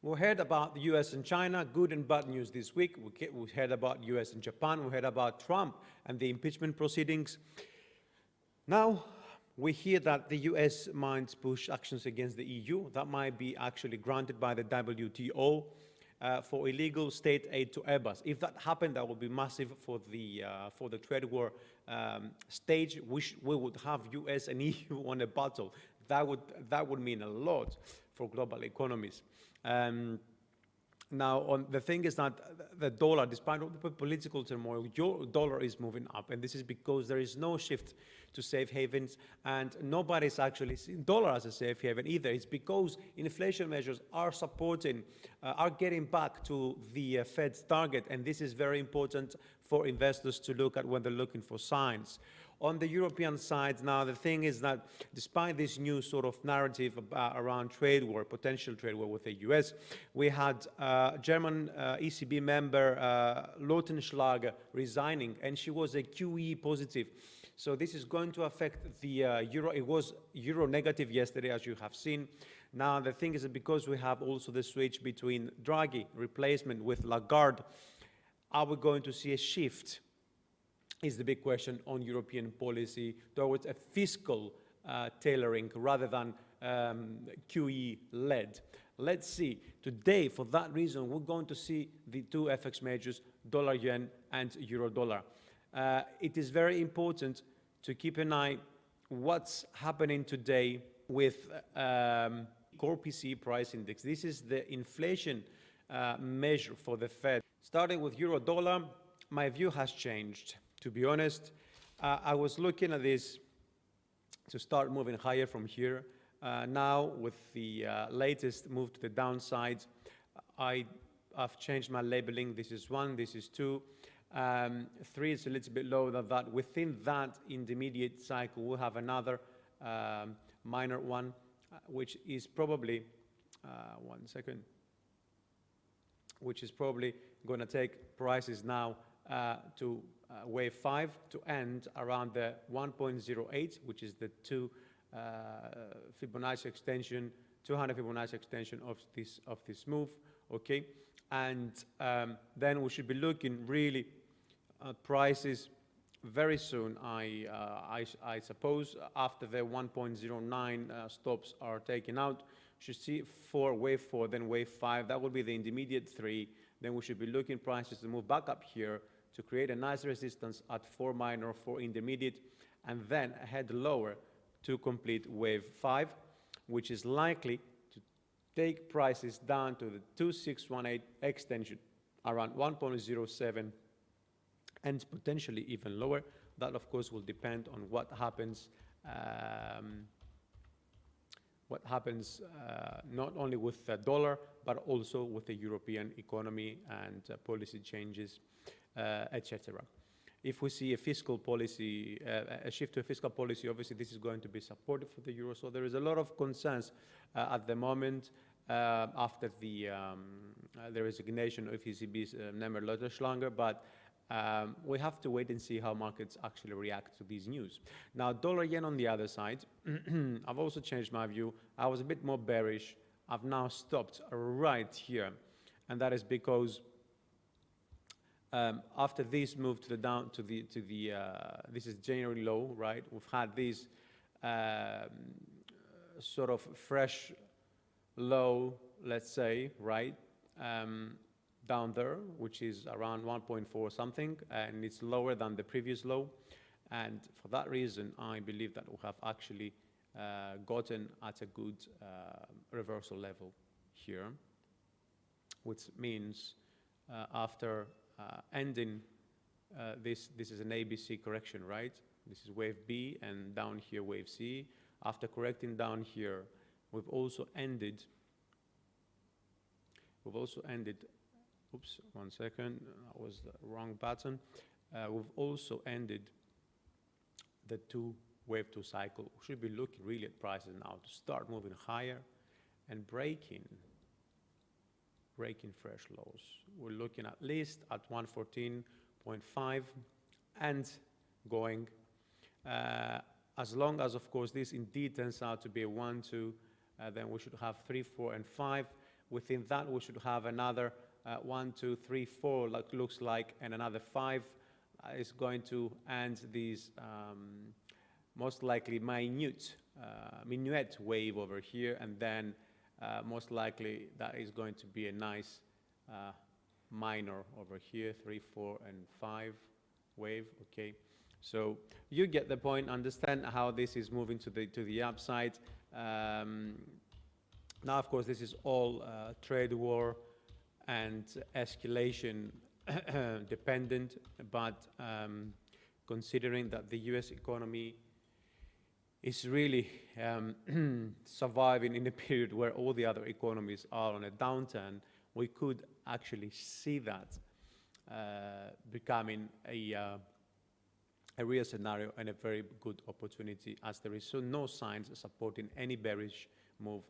We heard about the US and China, good and bad news this week. We heard about US and Japan. We heard about Trump and the impeachment proceedings. Now, we hear that the US might push actions against the EU. That might be actually granted by the WTO for illegal state aid to Airbus. If that happened, that would be massive for the trade war stage. We would have US and EU on a battle. That would mean a lot for global economies. Now, the thing is that the dollar, despite all the political turmoil, your dollar is moving up, and this is because there is no shift to safe havens, and nobody's actually seeing dollar as a safe haven either. It's because inflation measures are getting back to the Fed's target, and this is very important for investors to look at when they're looking for signs. On the European side, now the thing is that despite this new sort of narrative around trade war, potential trade war with the US, we had German ECB member Lautenschlaeger resigning, and she was a QE positive. So this is going to affect the euro. It was euro negative yesterday, as you have seen. Now the thing is that because we have also the switch between Draghi replacement with Lagarde, are we going to see a shift? Is the big question on European policy towards a fiscal tailoring rather than QE-led. Let's see. Today, for that reason, we're going to see the two FX majors, dollar-yen and euro-dollar. It is very important to keep an eye what's happening today with core PCE price index. This is the inflation measure for the Fed. Starting with euro-dollar, my view has changed. To be honest, I was looking at this to start moving higher from here. Now, with the latest move to the downside, I've changed my labeling. This is 1, this is 2. 3 is a little bit lower than that. Within that intermediate cycle, we'll have another minor one, which is probably, which is probably going to take prices now to wave 5 to end around the 1.08, which is the 2 Fibonacci extension, 200 Fibonacci extension of this move, okay? And then we should be looking really at prices very soon. I suppose after the 1.09 stops are taken out, should see wave 4, then wave 5. That will be the intermediate 3. Then we should be looking prices to move back up here to create a nice resistance at 4 minor, 4 intermediate, and then head lower to complete wave 5, which is likely to take prices down to the 2618 extension around 1.07 and potentially even lower. That, of course, will depend on what happens not only with the dollar, but also with the European economy and policy changes, etc. If we see a fiscal policy, a shift to a fiscal policy, obviously this is going to be supportive for the euro. So there is a lot of concerns at the moment after the resignation of ECB's member Lautenschlaeger, but we have to wait and see how markets actually react to these news. Now, dollar-yen on the other side, I've also changed my view. I was a bit more bearish. I've now stopped right here, and that is because after this move to the this is January low, right? We've had this sort of fresh low, let's say, right? Down there, which is around 1.4 something, and it's lower than the previous low. And for that reason, I believe that we have actually gotten at a good reversal level here, which means after ending this is an ABC correction, right? This is wave B, and down here wave C. After correcting down here, we've also ended, oops, 1 second, that was the wrong button. We've also ended the wave 2 cycle. We should be looking really at prices now to start moving higher and breaking fresh lows. We're looking at least at 114.5 and going. As long as, of course, this indeed turns out to be a 1, 2, then we should have 3, 4, and 5. Within that, we should have another 1, 2, 3, 4, like looks like, and another 5 is going to end these most likely minuet wave over here, and then most likely that is going to be a nice minor over here, 3, 4, and 5 wave. Okay, so you get the point. Understand how this is moving to the upside. Now, of course, this is all trade war and escalation dependent, but considering that the US economy is really surviving in a period where all the other economies are on a downturn, we could actually see that becoming a real scenario and a very good opportunity, as there is no signs supporting any bearish move